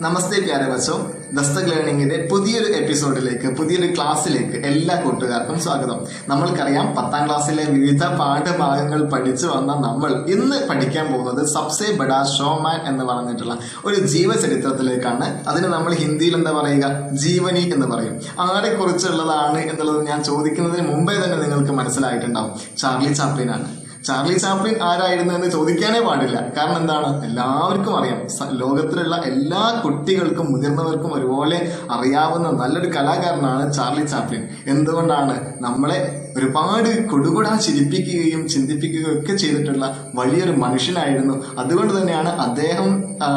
നമസ്തേ പ്യാരെ ബച്ചോ. ദസ്തക് ലേണിംഗിന്റെ പുതിയൊരു എപ്പിസോഡിലേക്ക്, പുതിയൊരു ക്ലാസ്സിലേക്ക് എല്ലാ കൂട്ടുകാർക്കും സ്വാഗതം. നമ്മൾക്കറിയാം 10ാം ക്ലാസ്സിലെ വിവിധ പാഠഭാഗങ്ങൾ പഠിച്ചു വന്ന നമ്മൾ ഇന്ന് പഠിക്കാൻ പോകുന്നത് സബ്സെ ബഡാ ഷോമാൻ എന്ന് പറഞ്ഞിട്ടുള്ള ഒരു ജീവചരിത്രത്തിലേക്കാണ്. അതിന് നമ്മൾ ഹിന്ദിയിൽ എന്താ പറയുക, ജീവനി എന്ന് പറയും. ആരെ കുറിച്ചുള്ളതാണ് എന്നുള്ളത് ഞാൻ ചോദിക്കുന്നതിന് മുമ്പേ തന്നെ നിങ്ങൾക്ക് മനസ്സിലായിട്ടുണ്ടാവും. ചാർലി ചാപ്ലിനാണ്. ചാർലി ചാപ്ലിൻ ആരായിരുന്നു എന്ന് ചോദിക്കാനേ പാടില്ല. കാരണം എന്താണ്, എല്ലാവർക്കും അറിയാം. ലോകത്തിലുള്ള എല്ലാ കുട്ടികൾക്കും മുതിർന്നവർക്കും ഒരുപോലെ അറിയാവുന്ന നല്ലൊരു കലാകാരനാണ് ചാർലി ചാപ്ലിൻ. എന്തുകൊണ്ടാണ്? നമ്മളെ ഒരുപാട് കൊടുകൊടാ ചിരിപ്പിക്കുകയും ചിന്തിപ്പിക്കുകയും ഒക്കെ ചെയ്തിട്ടുള്ള വലിയൊരു മനുഷ്യനായിരുന്നു. അതുകൊണ്ട് തന്നെയാണ്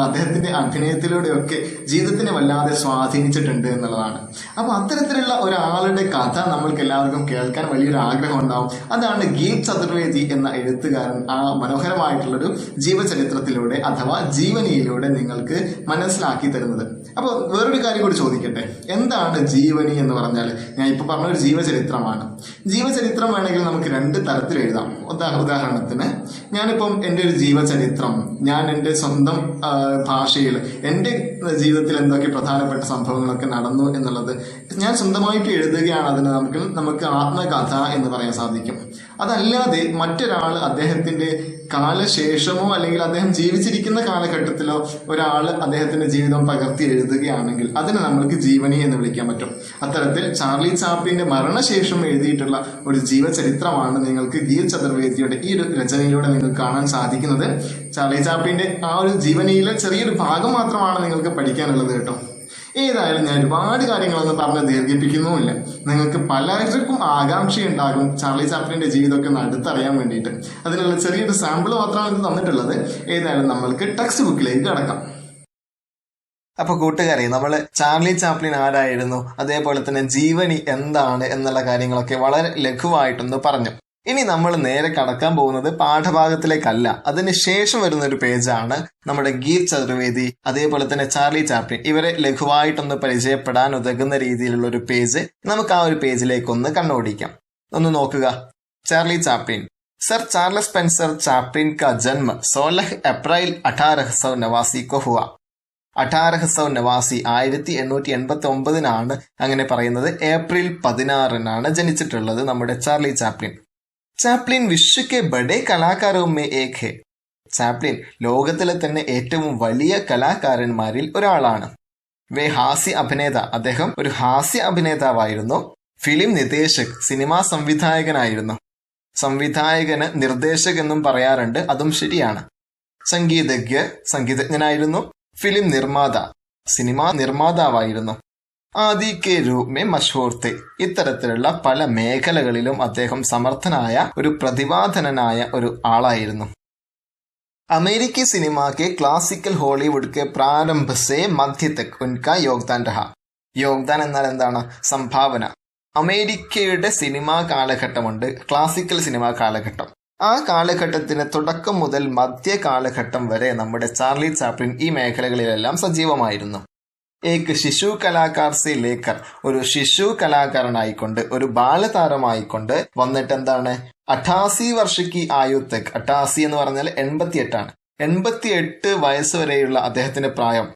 അദ്ദേഹത്തിന്റെ അഭിനയത്തിലൂടെയൊക്കെ ജീവിതത്തിനെ വല്ലാതെ സ്വാധീനിച്ചിട്ടുണ്ട് എന്നുള്ളതാണ്. അപ്പൊ അത്തരത്തിലുള്ള ഒരാളുടെ കഥ നമ്മൾക്ക് എല്ലാവർക്കും കേൾക്കാൻ വലിയൊരു ആഗ്രഹം ഉണ്ടാവും. അതാണ് ഗീത് ചതുർവേദി എന്ന എഴുത്തുകാരൻ ആ മനോഹരമായിട്ടുള്ളൊരു ജീവചരിത്രത്തിലൂടെ അഥവാ ജീവനിയിലൂടെ നിങ്ങൾക്ക് മനസ്സിലാക്കി തരുന്നത്. അപ്പോൾ വേറൊരു കാര്യം കൂടി ചോദിക്കട്ടെ, എന്താണ് ജീവനി എന്ന് പറഞ്ഞാൽ? ഞാൻ ഇപ്പൊ പറഞ്ഞൊരു ജീവചരിത്രമാണ്. ജീവചരിത്രം വേണമെങ്കിൽ നമുക്ക് 2 തരത്തിൽ എഴുതാം. ഉദാഹരണത്തിന് ഞാനിപ്പം എൻ്റെ ഒരു ജീവചരിത്രം ഞാൻ എൻ്റെ സ്വന്തം ഭാഷയിൽ എൻ്റെ ജീവിതത്തിൽ എന്തൊക്കെ പ്രധാനപ്പെട്ട സംഭവങ്ങളൊക്കെ നടന്നു എന്നുള്ളത് ഞാൻ സ്വന്തമായിട്ട് എഴുതുകയാണ്. അതിന് നമുക്ക് ആത്മകഥ എന്ന് പറയാൻ സാധിക്കും. അതല്ലാതെ മറ്റൊരാൾ അദ്ദേഹത്തിന്റെ കാലശേഷമോ അല്ലെങ്കിൽ അദ്ദേഹം ജീവിച്ചിരിക്കുന്ന കാലഘട്ടത്തിലോ ഒരാൾ അദ്ദേഹത്തിന്റെ ജീവിതം പകർത്തി എഴുതുകയാണെങ്കിൽ അതിന് നമ്മൾക്ക് ജീവനി എന്ന് വിളിക്കാൻ പറ്റും. അത്തരത്തിൽ ചാർലി ചാപ്ലിന്റെ മരണശേഷം എഴുതിയിട്ടുള്ള ഒരു ജീവചരിത്രമാണ് നിങ്ങൾക്ക് ഗീത് ചതുർവേദിയുടെ ഈ ഒരു രചനയിലൂടെ നിങ്ങൾക്ക് കാണാൻ സാധിക്കുന്നത്. ചാർലി ചാപ്ലിന്റെ ആ ഒരു ജീവനിയിലെ ചെറിയൊരു ഭാഗം മാത്രമാണ് നിങ്ങൾക്ക് പഠിക്കാനുള്ളത് കേട്ടോ. ഏതായാലും ഞാൻ ഒരുപാട് കാര്യങ്ങളൊന്നും പറഞ്ഞ് ദീർഘിപ്പിക്കുന്നുമില്ല. നിങ്ങൾക്ക് പലർക്കും ആകാംക്ഷയുണ്ടാകും ചാർലി ചാപ്ലിന്റെ ജീവിതമൊക്കെ ഒന്ന് അടുത്തറിയാൻ വേണ്ടിയിട്ട്. അതിനുള്ള ചെറിയൊരു സാമ്പിൾ മാത്രമാണ് ഇത് തന്നിട്ടുള്ളത്. ഏതായാലും നമ്മൾക്ക് ടെക്സ്റ്റ് ബുക്കിലേക്ക് കടക്കാം. അപ്പൊ കൂട്ടുകാരെ, നമ്മള് ചാർലി ചാപ്ലിൻ ആരായിരുന്നു, അതേപോലെ തന്നെ ജീവനി എന്താണ് എന്നുള്ള കാര്യങ്ങളൊക്കെ വളരെ ലഘുവായിട്ടൊന്ന് പറഞ്ഞു. ഇനി നമ്മൾ നേരെ കടക്കാൻ പോകുന്നത് പാഠഭാഗത്തിലേക്കല്ല, അതിന് ശേഷം വരുന്ന ഒരു പേജാണ് നമ്മുടെ ഗീത് ചതുർവേദി അതേപോലെ തന്നെ ചാർലി ചാപ്ലിൻ ഇവരെ ലഘുവായിട്ടൊന്ന് പരിചയപ്പെടാൻ ഉതകുന്ന രീതിയിലുള്ള ഒരു പേജ്. നമുക്ക് ആ ഒരു പേജിലേക്ക് ഒന്ന് കണ്ണോടിക്കാം. ഒന്ന് നോക്കുക. Charlie Chaplin. Sir Charles Spencer Chaplin കാ ജന്മ 16 अप्रैल 1889 को हुआ. 1889 1889 അങ്ങനെ പറയുന്നത്. ഏപ്രിൽ 16 ജനിച്ചിട്ടുള്ളത് നമ്മുടെ ചാർലി ചാപ്ലിൻ. ചാപ്ലിൻ വിശ്വ കെ ബഡേ കലാകാരോं में एक है. ചാപ്ലിൻ ലോകത്തിലെ തന്നെ ഏറ്റവും വലിയ കലാകാരന്മാരിൽ ഒരാളാണ്. വേ ഹാസ്യ അഭിനേത. അദ്ദേഹം ഒരു ഹാസ്യ അഭിനേതാവായിരുന്നു. Film നിദേശക്, cinema സംവിധായകനായിരുന്നു. സംവിധായകന് നിർദ്ദേശക് എന്നും പറയാറുണ്ട്, അതും ശരിയാണ്. സംഗീതജ്ഞനായിരുന്നു. ഫിലിം നിർമ്മാത, സിനിമാ നിർമ്മാതാവായിരുന്നു. ആദി കെ രൂപമേ മഷൂർത്തെ. ഇത്തരത്തിലുള്ള പല മേഖലകളിലും അദ്ദേഹം സമർത്ഥനായ ഒരു പ്രതിഭാധനനായ ഒരു ആളായിരുന്നു. അമേരിക്കി സിനിമ കെ ക്ലാസിക്കൽ ഹോളിവുഡ് കെ പ്രാരംഭ സേ മധ്യ തക് ഉൻകാ യോഗ്ദാൻ രഹ. യോഗ്ദാൻ എന്നാൽ എന്താണ്? സംഭാവന. അമേരിക്കയുടെ സിനിമാ കാലഘട്ടമുണ്ട്, ക്ലാസിക്കൽ സിനിമാ കാലഘട്ടം. ആ കാലഘട്ടത്തിന് തുടക്കം മുതൽ മധ്യ കാലഘട്ടം വരെ നമ്മുടെ ചാർലി ചാപ്ലിൻ ഈ മേഖലകളിലെല്ലാം സജീവമായിരുന്നു. ഏക് ശിശു കലാകാർ സെ ലേക്കർ. ഒരു ശിശു കലാകാരനായിക്കൊണ്ട്, ഒരു ബാലതാരമായിക്കൊണ്ട് വന്നിട്ട് എന്താണ് 88 വർഷക്ക് ആയു തക്. 88 എന്ന് പറഞ്ഞാൽ 88. 88 വയസ്സ് വരെയുള്ള അദ്ദേഹത്തിന്റെ പ്രായം.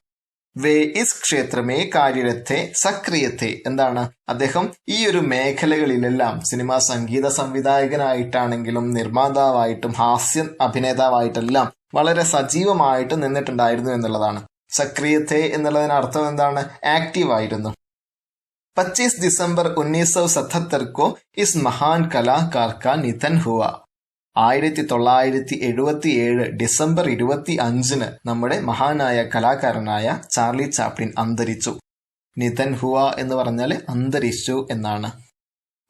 വേ ഇസ് ക്ഷേത്രമേ കാര്യരത്തെ സക്രിയത്തെ. എന്താണ്? അദ്ദേഹം ഈ ഒരു മേഖലകളിലെല്ലാം സിനിമാ സംഗീത സംവിധായകനായിട്ടാണെങ്കിലും നിർമ്മാതാവായിട്ടും ഹാസ്യ അഭിനേതാവായിട്ടെല്ലാം വളരെ സജീവമായിട്ട് നിന്നിട്ടുണ്ടായിരുന്നു എന്നുള്ളതാണ്. സക്രിയത്തെ എന്നുള്ളതിന് അർത്ഥം എന്താണ്? ആക്റ്റീവ് ആയിരുന്നു. 25 दिसंबर 1977 को इस महान कलाकार का निधन हुआ. 1977 ഡിസംബർ 25 നമ്മുടെ മഹാനായ കലാകാരനായ ചാർലി ചാപ്ലിൻ അന്തരിച്ചു. നിധൻ ഹുവ എന്ന് പറഞ്ഞാൽ അന്തരിച്ചു എന്നാണ്.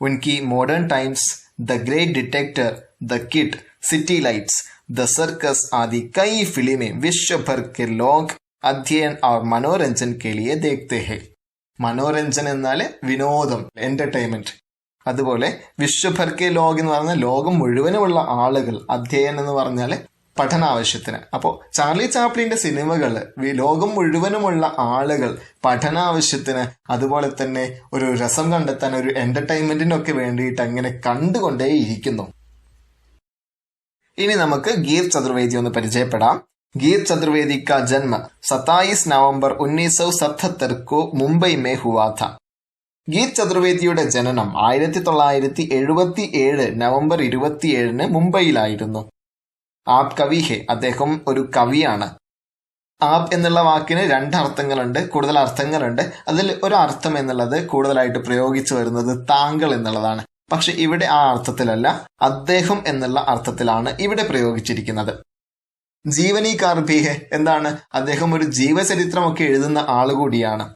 ഉൻകി Modern Times, The Great Dictator, The Kid, City Lights, The Circus ആദി കई फिल्में विश्व भर के लोग അധ്യയൻ और മനോരഞ്ജൻ के लिए देखते हैं. മനോരഞ്ജൻ എന്നാല് വിനോദം, എന്റർടൈൻമെന്റ്. അതുപോലെ വിശ്വഭർ കെ ലോക് എന്ന് പറഞ്ഞാൽ ലോകം മുഴുവനുമുള്ള ആളുകൾ, അധ്യയൻ എന്ന് പറഞ്ഞാല് പഠനാവശ്യത്തിന്. അപ്പോൾ ചാർലി ചാപ്ലിന്റെ സിനിമകൾ ലോകം മുഴുവനുമുള്ള ആളുകൾ പഠനാവശ്യത്തിന്, അതുപോലെ തന്നെ ഒരു രസം കണ്ടെത്താൻ, ഒരു എന്റർടൈൻമെന്റിനൊക്കെ വേണ്ടിയിട്ട് അങ്ങനെ കണ്ടുകൊണ്ടേയിരിക്കുന്നു. ഇനി നമുക്ക് ഗീത് ചതുർവേദി ഒന്ന് പരിചയപ്പെടാം. गीत चतुर्वेदी का जन्म 27 नवंबर 1977 को मुंबई में हुआ था. ഗീത് ചതുർവേദിയുടെ ജനനം 1977 നവംബർ 27 മുംബൈയിലായിരുന്നു. ആപ് കവി ഹെ, അദ്ദേഹം ഒരു കവിയാണ്. ആപ് എന്നുള്ള വാക്കിന് രണ്ട് അർത്ഥങ്ങളുണ്ട്, കൂടുതൽ അർത്ഥങ്ങളുണ്ട്. അതിൽ ഒരു അർത്ഥം എന്നുള്ളത് കൂടുതലായിട്ട് പ്രയോഗിച്ചു വരുന്നത് താങ്കൾ എന്നുള്ളതാണ്. പക്ഷെ ഇവിടെ ആ അർത്ഥത്തിലല്ല, അദ്ദേഹം എന്നുള്ള അർത്ഥത്തിലാണ് ഇവിടെ പ്രയോഗിച്ചിരിക്കുന്നത്. ജീവനീകാർ ഭി ഹെ, എന്താണ്, അദ്ദേഹം ഒരു ജീവചരിത്രമൊക്കെ എഴുതുന്ന ആളുകൂടിയാണ്.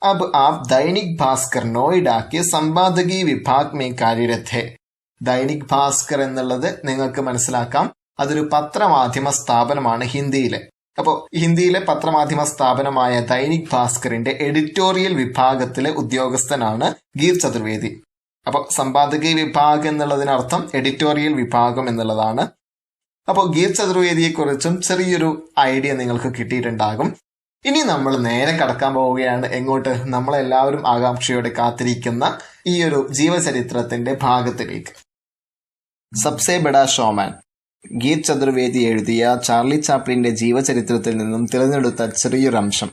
अब आप दैनिक भास्कर നോയിഡ के संपादकी विभाग में कार्यरत है. ദൈനിക് ഭാസ്കർ എന്നുള്ളത് നിങ്ങൾക്ക് മനസ്സിലാക്കാം, അതൊരു പത്രമാധ്യമ സ്ഥാപനമാണ് ഹിന്ദിയിലെ. അപ്പോൾ ഹിന്ദിയിലെ പത്രമാധ്യമ സ്ഥാപനമായ ദൈനിക് ഭാസ്കറിന്റെ എഡിറ്റോറിയൽ വിഭാഗത്തിലെ ഉദ്യോഗസ്ഥനാണ് ഗീത് ചതുർവേദി. അപ്പോൾ സമ്പാദകി വിഭാഗ് എന്നുള്ളതിനർത്ഥം എഡിറ്റോറിയൽ വിഭാഗം എന്നുള്ളതാണ്. അപ്പോൾ ഗീത് ചതുർവേദിയെ കുറിച്ചും ചെറിയൊരു ഐഡിയ നിങ്ങൾക്ക് കിട്ടിയിട്ടുണ്ടാകും. ഇനി നമ്മൾ നേരെ കടക്കാൻ പോവുകയാണ് എങ്ങോട്ട്, നമ്മളെല്ലാവരും ആകാംക്ഷയോടെ കാത്തിരിക്കുന്ന ഈ ഒരു ജീവചരിത്രത്തിന്റെ ഭാഗത്തിലേക്ക്. സബ്സെ ബഡാ ഷോമാൻ, ഗീത് ചതുർവേദി എഴുതിയ ചാർലി ചാപ്ലിന്റെ ജീവചരിത്രത്തിൽ നിന്നും തിരഞ്ഞെടുത്ത ചെറിയൊരു അംശം.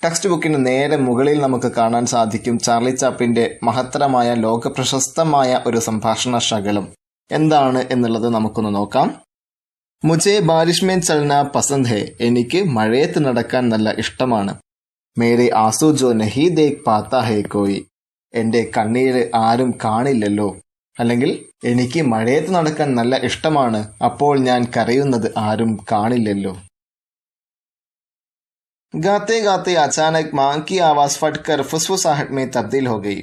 ടെക്സ്റ്റ് ബുക്കിന് നേരെ മുകളിൽ നമുക്ക് കാണാൻ സാധിക്കും ചാർലി ചാപ്ലിന്റെ മഹത്തരമായ ലോകപ്രശസ്തമായ ഒരു സംഭാഷണ ശകലം. എന്താണ് എന്നുള്ളത് നമുക്കൊന്ന് നോക്കാം. മുझे बारिश में चलना पसंद है, എനിക്ക് മഴയത്ത് നടക്കാൻ നല്ല ഇഷ്ടമാണ്. മേരെ ആസു ജോ നഹി ദേഖ് പാത്താ ഹേ കോയി, എന്റെ കണ്ണീര് ആരും കാണില്ലല്ലോ. അല്ലെങ്കിൽ എനിക്ക് മഴയത്ത് നടക്കാൻ നല്ല ഇഷ്ടമാണ്, അപ്പോൾ ഞാൻ കരയുന്നത് ആരും കാണില്ലല്ലോ. गाते गाते अचानक मां की आवाज फटकर फुसफुसाहट में तब्दील हो गई.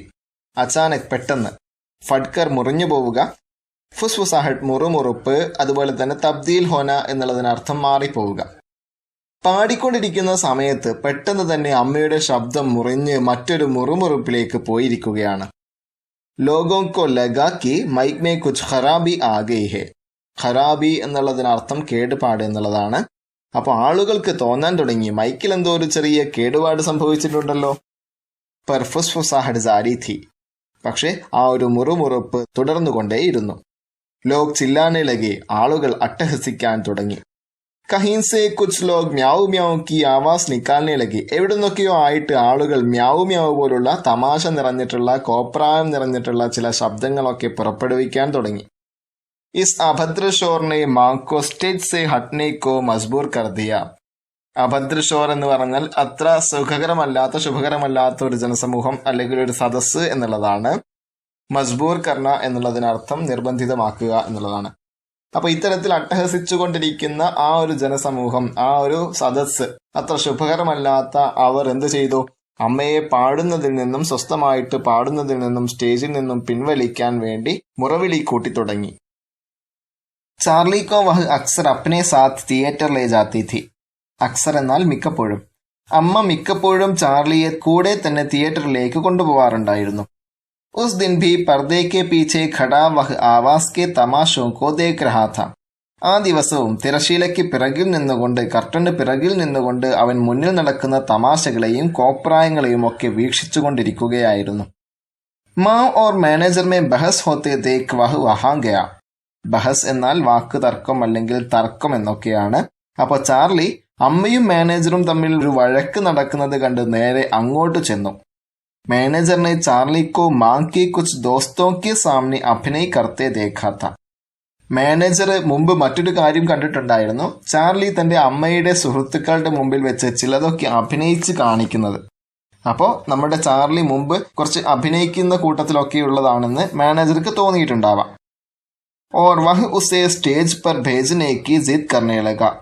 അച്ചാനക്, പെട്ടെന്ന്, ഫട്കർ മുറിഞ്ഞു പോവുക, ഫുസ്ഫുസാഹട്ട് മുറുമുറുപ്പ്, അതുപോലെ തന്നെ തബ്ദീൽ ഹോന എന്നുള്ളതിനർത്ഥം മാറിപ്പോവുക. പാടിക്കൊണ്ടിരിക്കുന്ന സമയത്ത് പെട്ടെന്ന് തന്നെ അമ്മയുടെ ശബ്ദം മുറിഞ്ഞ് മറ്റൊരു മുറുമുറുപ്പിലേക്ക് പോയിരിക്കുകയാണ്. ലോഗോങ്കോ ലഗാക്കി മൈക് മേ കുച്ച് ഖറാബി ആ ഗയി ഹെ. ഖറാബി എന്നുള്ളതിനർത്ഥം കേടുപാട് എന്നുള്ളതാണ്. അപ്പൊ ആളുകൾക്ക് തോന്നാൻ തുടങ്ങി മൈക്കിൽ എന്തോ ഒരു ചെറിയ കേടുപാട് സംഭവിച്ചിട്ടുണ്ടല്ലോ. പർ ഫുസ്ഫുസാഹട്ട് ജാരി ഥി, പക്ഷെ ആ ഒരു മുറുമുറുപ്പ് തുടർന്നുകൊണ്ടേയിരുന്നു. ലോക് ചില്ലാനെ ലഗെ, ആളുകൾ അട്ടഹസിക്കാൻ തുടങ്ങി. കഹീൻസെ കുച്ച് ലോക് മ്യാവു മ്യാവു കി ആവാസ് നിക്കാലിനെ ലഗി, എവിടുന്നൊക്കെയോ ആയിട്ട് ആളുകൾ മ്യാവു മ്യാവു പോലുള്ള തമാശ നിറഞ്ഞിട്ടുള്ള, കോപ്രായം നിറഞ്ഞിട്ടുള്ള ചില ശബ്ദങ്ങളൊക്കെ പുറപ്പെടുവിക്കാൻ തുടങ്ങി. ഇസ് അഭദ്രഷോറിനെ മാങ്കോ സ്റ്റേജ് സെ ഹട്നെ കോ മജ്ബൂർ കർ ദിയ. അഭദ്രഷോർ എന്ന് പറഞ്ഞാൽ അത്ര സുഖകരമല്ലാത്ത, ശുഭകരമല്ലാത്ത ഒരു ജനസമൂഹം അല്ലെങ്കിൽ ഒരു സദസ്സ് എന്നുള്ളതാണ്. മജ്ബൂർ കർണ എന്നുള്ളതിനർത്ഥം നിർബന്ധിതമാക്കുക എന്നുള്ളതാണ്. അപ്പൊ ഇത്തരത്തിൽ അട്ടഹസിച്ചുകൊണ്ടിരിക്കുന്ന ആ ഒരു ജനസമൂഹം, ആ ഒരു സദസ്സ്, അത്ര ശുഭകരമല്ലാത്ത അവർ എന്ത് ചെയ്തു? അമ്മയെ പാടുന്നതിൽ നിന്നും, സ്വസ്ഥമായിട്ട് പാടുന്നതിൽ നിന്നും, സ്റ്റേജിൽ നിന്നും പിൻവലിക്കാൻ വേണ്ടി മുറവിളി കൂട്ടി തുടങ്ങി. ചാർലി കോ വഹ് അക്സർ അപ്നെ സാത്ത് തിയേറ്റർ ലേ ജാത്തി ഥി. അക്സർ എന്നാൽ മിക്കപ്പോഴും. അമ്മ മിക്കപ്പോഴും ചാർലിയെ കൂടെ തന്നെ തിയേറ്ററിലേക്ക് കൊണ്ടുപോവാറുണ്ടായിരുന്നു. ഉസ് ദിൻ ഭി പർദേ കെ പീछे ഖടാ വഹ് ആവാസ് കെ തമാശോ കോ ദേഖ് രഹാ ഥാ. ആ ദിവസവും തിരശീലയ്ക്ക് പിറകിൽ നിന്നുകൊണ്ട്, കർട്ടന് പിറകിൽ നിന്നുകൊണ്ട് അവൻ മുന്നിൽ നടക്കുന്ന തമാശകളെയും കോപ്രായങ്ങളെയും ഒക്കെ വീക്ഷിച്ചുകൊണ്ടിരിക്കുകയായിരുന്നു. മാ ഓർ മാനേജർ മേ ബഹസ് ഹോത്തെ ദേഖ് വഹ് വഹാ ഗയാ. ബഹസ് എന്നാൽ വാക്ക് തർക്കം അല്ലെങ്കിൽ തർക്കം എന്നൊക്കെയാണ്. അപ്പൊ ചാർലി അമ്മയും മാനേജറും തമ്മിൽ ഒരു വഴക്ക് നടക്കുന്നത് കണ്ട് നേരെ അങ്ങോട്ട് ചെന്നു. മാനേജറിനെ ചാർലിക്കോ മാങ്കി കുച്ച് ദോസ്തോ കെ സാമനെ അഭിനയ് കർത്തെ ദേഖാ ഥാ. മാനേജർ മുമ്പ് മറ്റൊരു കാര്യം കണ്ടിട്ടുണ്ടായിരുന്നു, ചാർലി തന്റെ അമ്മയുടെ സുഹൃത്തുക്കളുടെ മുമ്പിൽ വെച്ച് ചിലതൊക്കെ അഭിനയിച്ച് കാണിക്കുന്നത്. അപ്പോൾ നമ്മുടെ ചാർലി മുമ്പ് കുറച്ച് അഭിനയിക്കുന്ന കൂട്ടത്തിലൊക്കെ ഉള്ളതാണെന്ന് മാനേജർക്ക് തോന്നിയിട്ടുണ്ടാവാം. ഓർ വഹ് ഉസേ സ്റ്റേജ് പർ ഭേജനെ കി ജിദ് കർനെ ലഗാ.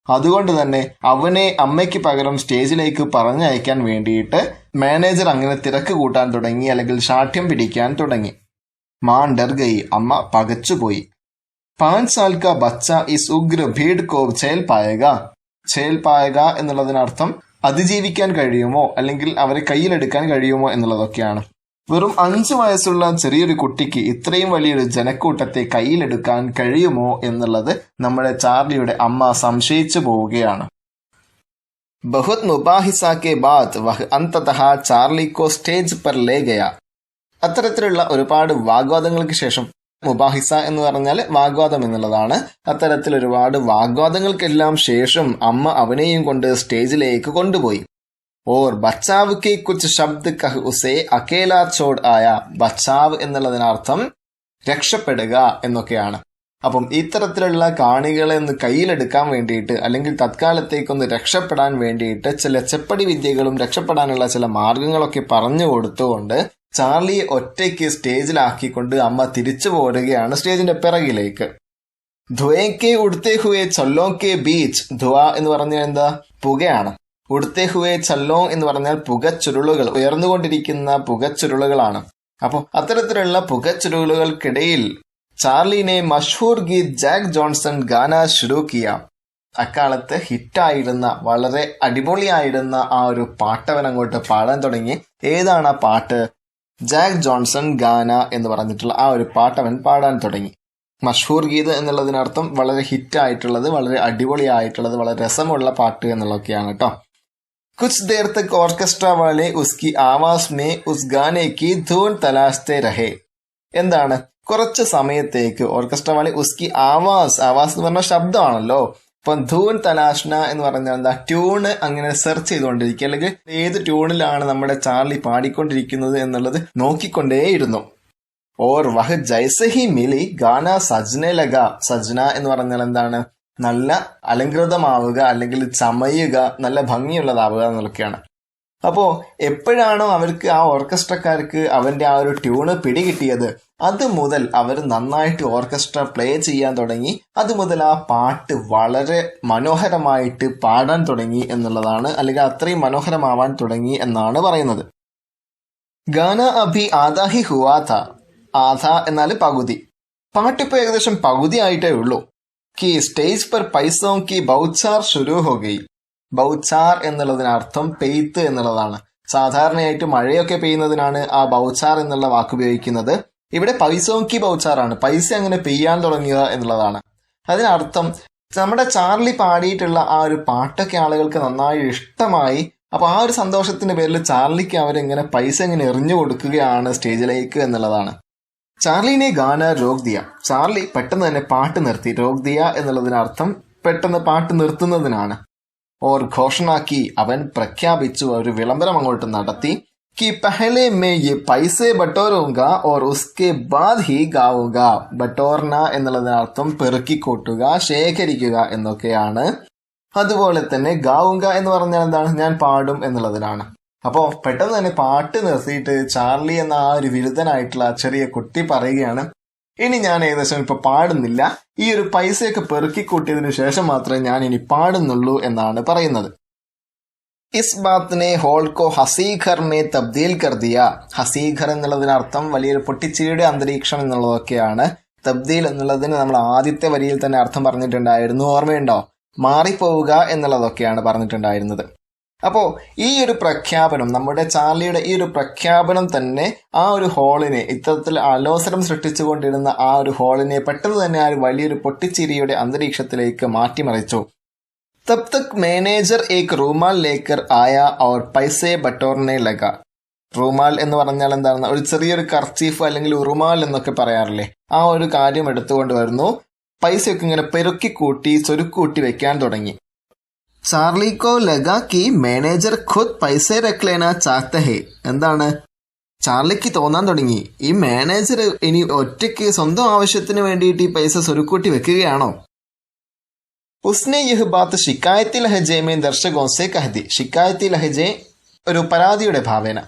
അതുകൊണ്ട് തന്നെ അവനെ അമ്മയ്ക്ക് പകരം സ്റ്റേജിലേക്ക് പറഞ്ഞയക്കാൻ വേണ്ടിയിട്ട് മാനേജർ അങ്ങനെ തിരക്ക് കൂട്ടാൻ തുടങ്ങി, അല്ലെങ്കിൽ ശാഠ്യം പിടിക്കാൻ തുടങ്ങി. മാൻ ഡർ ഗയി, അമ്മ പകച്ചുപോയി. 5 साल का बच्चा इस उग्र भीड़ को झेल पाएगा. झेल पाएगा എന്നുള്ളതിനർത്ഥം അതിജീവിക്കാൻ കഴിയുമോ, അല്ലെങ്കിൽ അവരെ കയ്യിലെടുക്കാൻ കഴിയുമോ എന്നുള്ളതൊക്കെയാണ്. വെറും 5 വയസ്സുള്ള ചെറിയൊരു കുട്ടിക്ക് ഇത്രയും വലിയൊരു ജനക്കൂട്ടത്തെ കയ്യിലെടുക്കാൻ കഴിയുമോ എന്നുള്ളത് നമ്മുടെ ചാർലിയുടെ അമ്മ സംശയിച്ചു പോവുകയാണ്. ബഹുത് മുബാഹിസ കെ ബാദ് വഹ് അന്തതഹ ചാർലി കോ സ്റ്റേജ് പർ ലേ ഗയാ. അത്തരത്തിലുള്ള ഒരുപാട് വാഗ്വാദങ്ങൾക്ക് ശേഷം മുബാഹിസ എന്ന് പറഞ്ഞാൽ വാഗ്വാദം എന്നുള്ളതാണ്. അത്തരത്തിൽ ഒരുപാട് വാഗ്വാദങ്ങൾക്കെല്ലാം ശേഷം അമ്മ അവനെയും കൊണ്ട് സ്റ്റേജിലേക്ക് കൊണ്ടുപോയി. ഓർ ബച്ചാവ് കെ കുച്ച് ശബ്ദ് കഹ് ഉസേ അകേല ചോഡ് ആയ. ബച്ചാവ് എന്നുള്ളതിനർത്ഥം രക്ഷപ്പെടുക എന്നൊക്കെയാണ്. അപ്പം ഇത്തരത്തിലുള്ള കാണികളെ ഒന്ന് കയ്യിലെടുക്കാൻ വേണ്ടിയിട്ട് അല്ലെങ്കിൽ തത്കാലത്തേക്കൊന്ന് രക്ഷപ്പെടാൻ വേണ്ടിയിട്ട് ചില ചെപ്പടി വിദ്യകളും രക്ഷപ്പെടാനുള്ള ചില മാർഗങ്ങളൊക്കെ പറഞ്ഞു കൊടുത്തുകൊണ്ട് ചാർലിയെ ഒറ്റയ്ക്ക് സ്റ്റേജിലാക്കിക്കൊണ്ട് അമ്മ തിരിച്ചു പോരുകയാണ് സ്റ്റേജിന്റെ പിറകിലേക്ക്. ധുവേ ഉടുത്തേ ഹുവേ ചൊല്ലോ കെ ബീച്ച്. ധുവ എന്ന് പറഞ്ഞാൽ എന്താ? പുകയാണ്. ഉടുത്തേ ഹുവേ ചല്ലോ എന്ന് പറഞ്ഞാൽ പുകച്ചുരുളുകൾ, ഉയർന്നുകൊണ്ടിരിക്കുന്ന പുകച്ചുരുളുകളാണ്. അപ്പോൾ അത്തരത്തിലുള്ള പുകച്ചുരുളുകൾക്കിടയിൽ ചാർലിനെ മഷൂർ ഗീത് ജാക്ക് ജോൺസൺ ഗാന ശുരു കിയ. അക്കാലത്ത് ഹിറ്റായിരുന്ന വളരെ അടിപൊളിയായിരുന്ന ആ ഒരു പാട്ടവൻ അങ്ങോട്ട് പാടാൻ തുടങ്ങി. ഏതാണ് ആ പാട്ട്? ജാക്ക് ജോൺസൺ ഗാന എന്ന് പറഞ്ഞിട്ടുള്ള ആ ഒരു പാട്ടവൻ പാടാൻ തുടങ്ങി. മഷൂർ ഗീത് എന്നുള്ളതിനർത്ഥം വളരെ ഹിറ്റായിട്ടുള്ളത്, വളരെ അടിപൊളിയായിട്ടുള്ളത്, വളരെ രസമുള്ള പാട്ട് എന്നുള്ളതൊക്കെയാണ് കേട്ടോ. കുച്ച് there Tak orchestra വാലെ ഉസ്കി Awas may ഉസ് ഗാനെ കി ധൂൻ തലാശ്തേ രഹേ. എന്താണ്? കുറച്ച് സമയത്തേക്ക് ഓർക്കസ്ട്ര വാലെ ഉസ്കി ആവാസ്, ആവാസ് എന്ന് പറഞ്ഞ ശബ്ദമാണല്ലോ. അപ്പം ധൂൻ തലാഷ്ന എന്ന് പറഞ്ഞാൽ എന്താ? ട്യൂണ് അങ്ങനെ സെർച്ച് ചെയ്തുകൊണ്ടിരിക്കുക, അല്ലെങ്കിൽ ഏത് ട്യൂണിലാണ് നമ്മുടെ ചാർലി പാടിക്കൊണ്ടിരിക്കുന്നത് എന്നുള്ളത് നോക്കിക്കൊണ്ടേയിരുന്നു. ഓർ വഹ് ജൈസെ ഹി മിലി ഗാന സജ്നെ ലഗ. സജ്ന എന്ന് പറഞ്ഞാൽ എന്താണ്? നല്ല അലങ്കൃതമാവുക, അല്ലെങ്കിൽ ചമയുക, നല്ല ഭംഗിയുള്ളതാവുക എന്നൊക്കെയാണ്. അപ്പോ എപ്പോഴാണോ അവർക്ക് ആ ഓർക്കസ്ട്രക്കാർക്ക് അവന്റെ ആ ഒരു ട്യൂണ് പിടികിട്ടിയത്, അത് മുതൽ അവർ നന്നായിട്ട് ഓർക്കസ്ട്ര പ്ലേ ചെയ്യാൻ തുടങ്ങി. അത് മുതൽ ആ പാട്ട് വളരെ മനോഹരമായിട്ട് പാടാൻ തുടങ്ങി എന്നുള്ളതാണ്, അല്ലെങ്കിൽ അത്രയും മനോഹരമാവാൻ തുടങ്ങി എന്നാണ് പറയുന്നത്. ഗാന അഭി ആധാ ഹി ഹുവാ ഥ. ആധ എന്നാൽ പകുതി. പാട്ടിപ്പോ ഏകദേശം പകുതി ആയിട്ടേ ഉള്ളൂ. കി സ്റ്റേജ് പർ പൈസോം കി ബൗച്ചാർ ശുരു ഹോ ഗയി. ബൗച്ചാർ എന്നുള്ളതിനർത്ഥം പെയ്ത്ത് എന്നുള്ളതാണ്. സാധാരണയായിട്ട് മഴയൊക്കെ പെയ്യുന്നതിനാണ് ആ ബൗച്ചാർ എന്നുള്ള വാക്ക് ഉപയോഗിക്കുന്നത്. ഇവിടെ പൈസോം കി ബൗച്ചാറാണ്, പൈസ അങ്ങനെ പെയ്യാൻ തുടങ്ങുക എന്നുള്ളതാണ്. അതിനർത്ഥം നമ്മുടെ ചാർലി പാടിയിട്ടുള്ള ആ ഒരു പാട്ടൊക്കെ ആളുകൾക്ക് നന്നായി ഇഷ്ടമായി. അപ്പൊ ആ ഒരു സന്തോഷത്തിന്റെ പേരിൽ ചാർലിക്ക് അവരെങ്ങനെ പൈസ ഇങ്ങനെ എറിഞ്ഞു കൊടുക്കുകയാണ് സ്റ്റേജിലേക്ക് എന്നുള്ളതാണ്. ചാർലിനെ ഗാന രോക് ദിയ. ചാർലി പെട്ടെന്ന് തന്നെ പാട്ട് നിർത്തി. രോക് ദിയ എന്നുള്ളതിനർത്ഥം പെട്ടെന്ന് പാട്ട് നിർത്തുന്നതിനാണ്. ഓർ ഘോഷണാക്കി, അവൻ പ്രഖ്യാപിച്ചു, ഒരു വിളംബരം അങ്ങോട്ട് നടത്തി. കി പഹലെ മേ യെ പൈസെ ബട്ടോരൂങ്ക ഓർ ഉസ്കെ ബാദ് ഹി ഗാവുക. ബട്ടോർന എന്നുള്ളതിനർത്ഥം പെറുക്കിക്കൂട്ടുക, ശേഖരിക്കുക എന്നൊക്കെയാണ്. അതുപോലെ തന്നെ ഗാവുങ്ക എന്ന് പറഞ്ഞാൽ എന്താണ്? ഞാൻ പാടും എന്നുള്ളതിനാണ്. അപ്പോ പെട്ടെന്ന് തന്നെ പാട്ട് നിർത്തിയിട്ട് ചാർലി എന്ന ആ ഒരു വിരുദ്ധനായിട്ടുള്ള ചെറിയ കുട്ടി പറയുകയാണ്, ഇനി ഞാൻ ഏകദേശം ഇപ്പൊ പാടുന്നില്ല, ഈ ഒരു പൈസയൊക്കെ പെറുക്കിക്കൂട്ടിയതിനു ശേഷം മാത്രമേ ഞാൻ ഇനി പാടുന്നുള്ളൂ എന്നാണ് പറയുന്നത്. ഇസ് ബാത്തിനെ ഹോൾ കോ ഹസീഘർ മേ തബ്ദീൽ കർ ദിയ. ഹസീഘർ എന്നുള്ളതിനർത്ഥം വലിയൊരു പൊട്ടിച്ചിരിയുടെ അന്തരീക്ഷം എന്നുള്ളതൊക്കെയാണ്. തബ്ദീൽ എന്നുള്ളതിന് നമ്മൾ ആദ്യത്തെ വരിയിൽ തന്നെ അർത്ഥം പറഞ്ഞിട്ടുണ്ടായിരുന്നു, ഓർമ്മയുണ്ടോ? മാറിപ്പോവുക എന്നുള്ളതൊക്കെയാണ് പറഞ്ഞിട്ടുണ്ടായിരുന്നത്. അപ്പോ ഈ ഒരു പ്രഖ്യാപനം, നമ്മുടെ ചാർലിയുടെ ഈ ഒരു പ്രഖ്യാപനം തന്നെ ആ ഒരു ഹോളിനെ, ഇത്തരത്തിൽ അലോസരം സൃഷ്ടിച്ചുകൊണ്ടിരുന്ന ആ ഒരു ഹോളിനെ പെട്ടെന്ന് തന്നെ ആ ഒരു വലിയൊരു പൊട്ടിച്ചിരിയുടെ അന്തരീക്ഷത്തിലേക്ക് മാറ്റിമറിച്ചു. തബ് തക് മാനേജർ ഏക് റൂമാൽ ലേക്കർ ആയ और പൈസേ ബട്ടോർനെ ലഗ. റൂമാൽ എന്ന് പറഞ്ഞാൽ എന്താണ്? ഒരു ചെറിയൊരു കർച്ചീഫ് അല്ലെങ്കിൽ ഉറുമാൽ എന്നൊക്കെ പറയാറില്ലേ, ആ ഒരു കാര്യം എടുത്തുകൊണ്ട് വരുന്നു. പൈസയൊക്കെ ഇങ്ങനെ പെരുക്കിക്കൂട്ടി ചൊരുക്കൂട്ടി വെക്കാൻ തുടങ്ങി. ചാർലി കോ ലഗ കി മാനേജർ ഖുദ് പൈസ രഖ് ലേന ചാഹ്ത ഹേ. എന്താണ്? ചാർലിക്ക് തോന്നാൻ തുടങ്ങി, ഈ മാനേജർ ഇനി ഒറ്റയ്ക്ക് സ്വന്തം ആവശ്യത്തിന് വേണ്ടിയിട്ട് ഈ പൈസ സ്വരുക്കൂട്ടി വെക്കുകയാണോ? ഉസ്നെ യഹ് ബാത്ത് ഷിക്കായത്തി ലഹജെ മേ ദർശകോ സെ കഹ്ദി. ഷിക്കായത്തി ലഹജെ ഒരു പരാതിയുടെ ഭാവേന.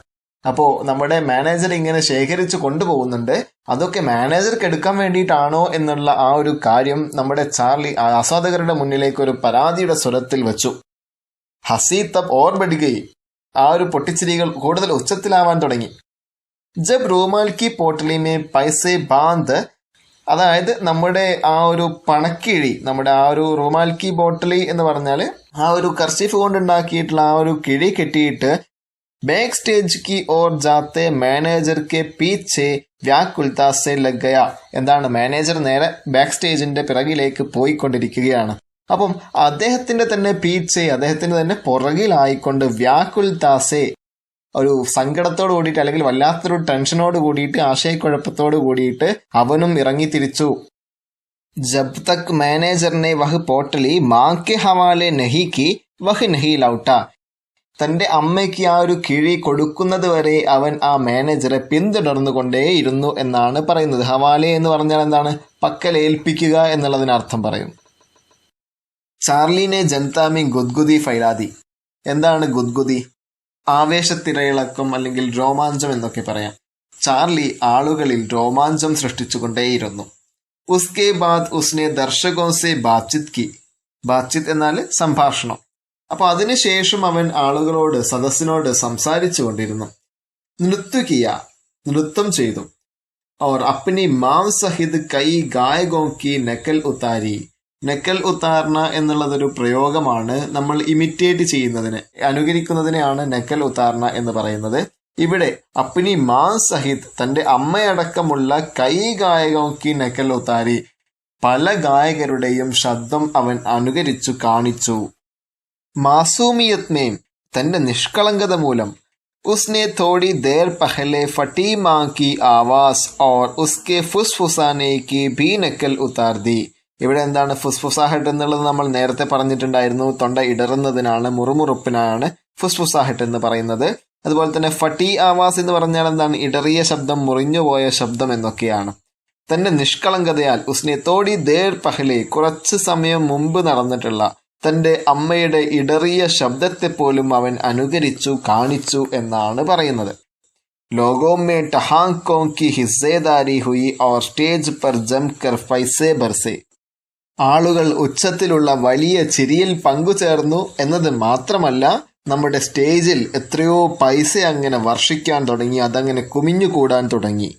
അപ്പോ നമ്മുടെ മാനേജർ ഇങ്ങനെ ശേഖരിച്ചു കൊണ്ടുപോകുന്നുണ്ട്, അതൊക്കെ മാനേജർക്ക് എടുക്കാൻ വേണ്ടിയിട്ടാണോ എന്നുള്ള ആ ഒരു കാര്യം നമ്മുടെ ചാർലി ആസ്വാദകരുടെ മുന്നിലേക്ക് ഒരു പരാതിയുടെ സ്വരത്തിൽ വെച്ചു. ഹസി തബ് ഓർ ബഡ്ഗയി. ആ ഒരു പൊട്ടിച്ചിരികൾ കൂടുതൽ ഉച്ചത്തിലാവാൻ തുടങ്ങി. ജബ് റൂമാൽ കി പോട്ടലി മേ പൈസെ ബാന്ത്. അതായത് നമ്മുടെ ആ ഒരു പണക്കിഴി, നമ്മുടെ ആ ഒരു റൂമാൽ കി ബോട്ടലി എന്ന് പറഞ്ഞാല് ആ ഒരു കർച്ചീഫ് കൊണ്ടുണ്ടാക്കിയിട്ടുള്ള ആ ഒരു കിഴി കെട്ടിയിട്ട് बैक स्टेज की ओर जाते മാനേജർ കെ പീച്ചെ വ്യാകുൽത സെ ലഗ് ഗയ. എന്താണ്? മാനേജർ നേരെ ബാക്ക് സ്റ്റേജിന്റെ പിറകിലേക്ക് പോയിക്കൊണ്ടിരിക്കുകയാണ്. അപ്പം അദ്ദേഹത്തിന്റെ തന്നെ പീച്ചെ, അദ്ദേഹത്തിന്റെ തന്നെ പുറകിലായിക്കൊണ്ട് വ്യാകുൽത സെ, ഒരു സങ്കടത്തോട് കൂടിയിട്ട് അല്ലെങ്കിൽ വല്ലാത്തൊരു ടെൻഷനോട് കൂടിയിട്ട് ആശയക്കുഴപ്പത്തോട് കൂടിയിട്ട് അവനും ഇറങ്ങി തിരിച്ചു. ജബ് തക് മാനേജറിനെ വഹ് പോട്ടലി മാക്ക് ഹവാലെ നഹി കി വഹ് നഹി ലൗട്ട. തന്റെ അമ്മയ്ക്ക് ആ ഒരു കിഴി കൊടുക്കുന്നത് വരെ അവൻ ആ മാനേജറെ പിന്തുടർന്നുകൊണ്ടേയിരുന്നു എന്നാണ് പറയുന്നത്. ഹവാലെ എന്ന് പറഞ്ഞാൽ എന്താണ്? പക്കലേൽപ്പിക്കുക എന്നുള്ളതിനർത്ഥം പറയും. ചാർലിനെ ജനതാമി ഗുദ്ഗുദി ഫൈലാദി. എന്താണ് ഗുദ്ഗുദി? ആവേശത്തിരയിളക്കം അല്ലെങ്കിൽ രോമാഞ്ചം എന്നൊക്കെ പറയാം. ചാർലി ആളുകളിൽ രോമാഞ്ചം സൃഷ്ടിച്ചുകൊണ്ടേയിരുന്നു. ഉസ്കെ ബാദ് ഉസ്നെ ദർശകോ സെ ബാത്ചിത് കി. ബാത്ചിത് എന്നാൽ സംഭാഷണം. അപ്പൊ അതിനുശേഷം അവൻ ആളുകളോട്, സദസ്സിനോട് സംസാരിച്ചു കൊണ്ടിരുന്നു. നൃത്യ നൃത്തം ചെയ്തു. और अपनी मां सहित कई गायकों की नकल उतारी. നക്കൽ ഉത്താർണ എന്നുള്ളതൊരു പ്രയോഗമാണ്. നമ്മൾ ഇമിറ്റേറ്റ് ചെയ്യുന്നതിന്, അനുകരിക്കുന്നതിനെയാണ് നക്കൽ ഉത്താർണ എന്ന് പറയുന്നത്. ഇവിടെ അപ്നി മാ സഹിത്, തന്റെ അമ്മയടക്കമുള്ള കൈ ഗായകോക്കി നക്കൽ ഉത്താരി, പല ഗായകരുടെയും ശബ്ദം അവൻ അനുകരിച്ചു കാണിച്ചു. മാസൂമിയത് മേം, തന്റെ നിഷ്കളങ്കത മൂലം. ഉസ്നെ തോടി ദേർ പഹലെ ഫട്ടി മാ കി ആവാസ് ഓർ ഉസ്കെ ഫുസ്ഫുസാനെ കി ഭീ നക്കൽ ഉത്താർ ദി. ഇവിടെ എന്താണ് ഫുസ്ഫുസാഹട്ട് എന്നുള്ളത് നമ്മൾ നേരത്തെ പറഞ്ഞിട്ടുണ്ടായിരുന്നു. തൊണ്ട ഇടറുന്നതിനാണ്, മുറുമുറുപ്പിനാണ് ഫുസ്ഫുസാഹട്ട് എന്ന് പറയുന്നത്. അതുപോലെ തന്നെ ഫട്ടി ആവാസ് എന്ന് പറഞ്ഞാൽ എന്താണ്? ഇടറിയ ശബ്ദം, മുറിഞ്ഞുപോയ ശബ്ദം എന്നൊക്കെയാണ്. തന്റെ നിഷ്കളങ്കതയാൽ ഉസ്നെ തോടി ദേർ പഹലെ, കുറച്ച് സമയം മുമ്പ് നടന്നിട്ടുള്ള തന്റെ അമ്മയുടെ ഇടറിയ ശബ്ദത്തെ പോലും അവൻ അനുകരിച്ചു കാണിച്ചു എന്നാണ് പറയുന്നത്. ലോഗോ മേ ടഹാങ്കോ കി ഹിസ്സേദാരി ഹുയി ഓർ സ്റ്റേജ് പർ ജംകർ ഫൈസേ ബർസേ. ആളുകൾ ഉച്ചത്തിലുള്ള വലിയ ചിരിയിൽ പങ്കുചേർന്നു എന്നത് മാത്രമല്ല, നമ്മുടെ സ്റ്റേജിൽ എത്രയോ പൈസ അങ്ങനെ വർഷിക്കാൻ തുടങ്ങി, അതങ്ങനെ കുമിഞ്ഞുകൂടാൻ തുടങ്ങി.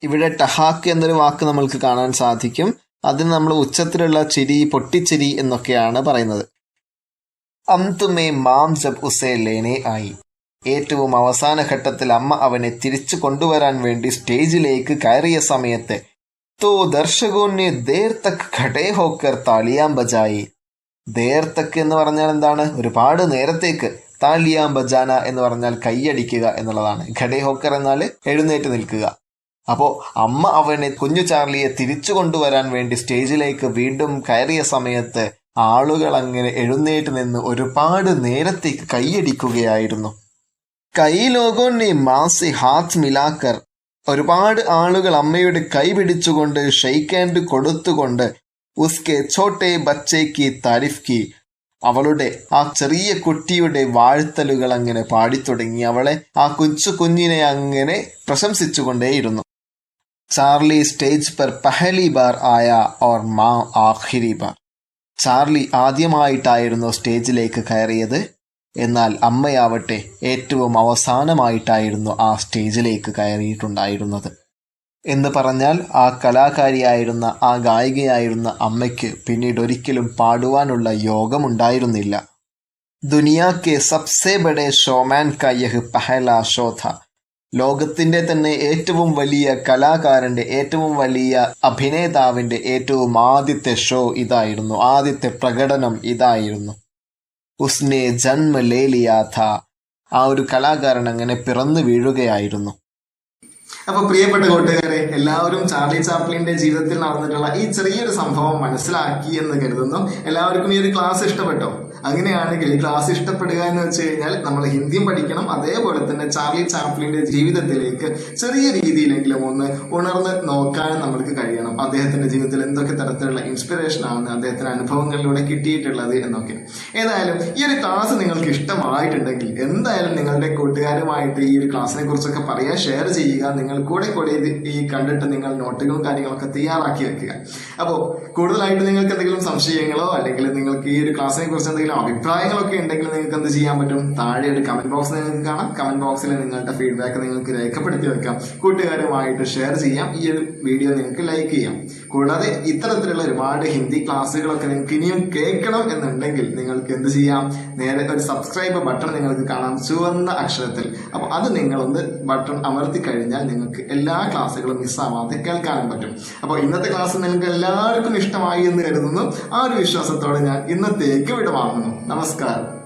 ഇവിടെ ടഹാക്ക് എന്നൊരു വാക്ക് നമ്മൾക്ക് കാണാൻ സാധിക്കും. അതിന് നമ്മൾ ഉച്ചത്തിലുള്ള ചിരി, പൊട്ടിച്ചിരി എന്നൊക്കെയാണ് പറയുന്നത്. അന്തുമേ മാം ജബ് ഉസേ ലേനെ ആയി. ഏറ്റവും അവസാന ഘട്ടത്തിൽ അമ്മ അവനെ തിരിച്ചു കൊണ്ടുവരാൻ വേണ്ടി സ്റ്റേജിലേക്ക് കയറിയ സമയത്ത് तो दर्शकों ने देर तक खड़े होकर तालियां बजाई. ദേർ തക്ക് എന്ന് പറഞ്ഞാൽ എന്താണ്? ഒരുപാട് നേരത്തേക്ക്. താലിയാം ബജാന എന്ന് പറഞ്ഞാൽ കൈയടിക്കുക എന്നുള്ളതാണ്. ഖഡേ ഹോക്കർ എന്നാൽ എഴുന്നേറ്റ് നിൽക്കുക. അപ്പോ അമ്മ അവനെ, കുഞ്ഞു ചാർലിയെ തിരിച്ചു കൊണ്ടുവരാൻ വേണ്ടി സ്റ്റേജിലേക്ക് വീണ്ടും കയറിയ സമയത്ത് ആളുകൾ അങ്ങനെ എഴുന്നേറ്റ് നിന്ന് ഒരുപാട് നേരത്തേക്ക് കൈയടിക്കുകയായിരുന്നു. കൈ ലോഗോനെ മാസി ഹാത്ത് മിലാക്കർ. ഒരുപാട് ആളുകൾ അമ്മയുടെ കൈ പിടിച്ചുകൊണ്ട്, ഷെയ്ക്ക് ഹാൻഡ് കൊടുത്തുകൊണ്ട്, ഉസ്കെ ഛോട്ടെ ബച്ചേക്ക് താരിഫ് കി, അവളുടെ ആ ചെറിയ കുട്ടിയുടെ വാഴ്ത്തലുകൾ അങ്ങനെ പാടിത്തുടങ്ങി. അവളെ, ആ കൊച്ചു കുഞ്ഞിനെ അങ്ങനെ പ്രശംസിച്ചുകൊണ്ടേയിരുന്നു. ചാർലി സ്റ്റേജ് പർ പഹലി ബാർ ആയ ഓർ മാ ആഖിരി ബാർ. ചാർലി ആദ്യമായിട്ടായിരുന്നു സ്റ്റേജിലേക്ക് കയറിയത്. എന്നാൽ അമ്മയാവട്ടെ ഏറ്റവും അവസാനമായിട്ടായിരുന്നു ആ സ്റ്റേജിലേക്ക് കയറിയിട്ടുണ്ടായിരുന്നത്. എന്ന് പറഞ്ഞാൽ ആ കലാകാരിയായിരുന്ന, ആ ഗായികയായിരുന്ന അമ്മയ്ക്ക് പിന്നീട് ഒരിക്കലും പാടുവാനുള്ള യോഗമുണ്ടായിരുന്നില്ല. ദുനിയാ കെ സബ്സെ ബഡെ ഷോമാൻ കാ യഹ് പഹല ഷോ ഥാ. ലോകത്തിന്റെ തന്നെ ഏറ്റവും വലിയ കലാകാരന്റെ, ഏറ്റവും വലിയ അഭിനേതാവിന്റെ ഏറ്റവും ആദ്യത്തെ ഷോ ഇതായിരുന്നു, ആദ്യത്തെ പ്രകടനം ഇതായിരുന്നു. ഉസ്നെ ജന്മ ലേ ലിയാ ഥാ. ആ ഒരു കലാകാരൻ അങ്ങനെ പിറന്നു വീഴുകയായിരുന്നു. അപ്പൊ പ്രിയപ്പെട്ട കൂട്ടുകാരെ, എല്ലാവരും ചാർലി ചാപ്ലിന്റെ ജീവിതത്തിൽ നടന്നിട്ടുള്ള ഈ ചെറിയൊരു സംഭവം മനസ്സിലാക്കി എന്ന് കരുതുന്നു. എല്ലാവർക്കും ഈ ഒരു ക്ലാസ് ഇഷ്ടപ്പെട്ടോ? അങ്ങനെയാണെങ്കിൽ ഈ ക്ലാസ് ഇഷ്ടപ്പെടുക എന്ന് വെച്ച് കഴിഞ്ഞാൽ നമ്മൾ ഹിന്ദിയും പഠിക്കണം, അതേപോലെ തന്നെ ചാർലി ചാപ്ലിന്റെ ജീവിതത്തിലേക്ക് ചെറിയ രീതിയിലെങ്കിലും ഒന്ന് ഉണർന്ന് നോക്കാനും നമ്മൾക്ക് കഴിയണം. അദ്ദേഹത്തിന്റെ ജീവിതത്തിൽ എന്തൊക്കെ തരത്തിലുള്ള ഇൻസ്പിറേഷൻ ആണ് അദ്ദേഹത്തിന്റെ അനുഭവങ്ങളിലൂടെ കിട്ടിയിട്ടുള്ളത് എന്നൊക്കെ. ഏതായാലും ഈ ഒരു ക്ലാസ് നിങ്ങൾക്ക് ഇഷ്ടമായിട്ടുണ്ടെങ്കിൽ എന്തായാലും നിങ്ങളുടെ കൂട്ടുകാരുമായിട്ട് ഈ ഒരു ക്ലാസ്സിനെ കുറിച്ചൊക്കെ പറയാൻ, ഷെയർ ചെയ്യുക. നിങ്ങൾ കൂടെ ഇത് ഈ കണ്ടിട്ട് നിങ്ങൾ നോട്ടുകളും കാര്യങ്ങളൊക്കെ തയ്യാറാക്കി വെക്കുക. അപ്പോൾ കൂടുതലായിട്ട് നിങ്ങൾക്ക് എന്തെങ്കിലും സംശയങ്ങളോ അല്ലെങ്കിൽ നിങ്ങൾക്ക് ഈ ഒരു ക്ലാസ്സിനെ കുറിച്ച് എന്തെങ്കിലും അഭിപ്രായങ്ങളൊക്കെ ഉണ്ടെങ്കിൽ നിങ്ങൾക്ക് എന്ത് ചെയ്യാൻ പറ്റും? താഴെ ഒരു കമന്റ് ബോക്സ് നിങ്ങൾക്ക് കാണാം. കമന്റ് ബോക്സിൽ നിങ്ങളുടെ ഫീഡ്ബാക്ക് നിങ്ങൾക്ക് രേഖപ്പെടുത്തി വെക്കാം. കൂട്ടുകാരുമായിട്ട് ഷെയർ ചെയ്യാം. ഈ ഒരു വീഡിയോ നിങ്ങൾക്ക് ലൈക്ക് ചെയ്യാം. കൂടാതെ ഇത്തരത്തിലുള്ള ഒരുപാട് ഹിന്ദി ക്ലാസ്സുകളൊക്കെ നിങ്ങൾക്ക് ഇനിയും കേൾക്കണം എന്നുണ്ടെങ്കിൽ നിങ്ങൾക്ക് എന്ത് ചെയ്യാം? നേരെ ഒരു സബ്സ്ക്രൈബ് ബട്ടൺ നിങ്ങൾക്ക് കാണാം ചുവന്ന അക്ഷരത്തിൽ. അപ്പൊ അത് നിങ്ങളൊന്ന് ബട്ടൺ അമർത്തി കഴിഞ്ഞാൽ നിങ്ങൾക്ക് എല്ലാ ക്ലാസ്സുകളും മിസ്സാവാതെ കേൾക്കാനും പറ്റും. അപ്പോൾ ഇന്നത്തെ ക്ലാസ് നിങ്ങൾക്ക് എല്ലാവർക്കും ഇഷ്ടമായി എന്ന് കരുതുന്നു. ആ ഒരു വിശ്വാസത്തോടെ ഞാൻ ഇന്നത്തേക്ക് വിടവാങ്ങുന്നു. നമസ്കാരം.